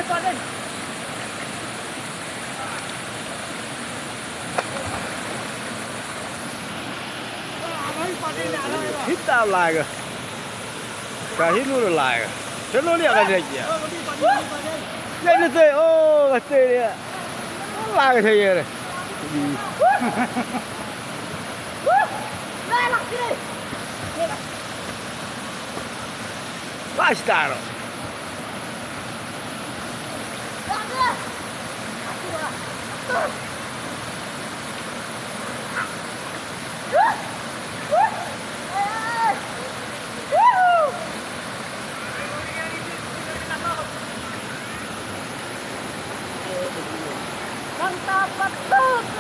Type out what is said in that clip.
Panen. Hít tao lại rồi. Cả hít luôn rồi lại rồi. Chết luôn đi cái gì à? Lên đi tê, ô cái tê đi à. Lại cái gì này? Basta. Dapat tuh,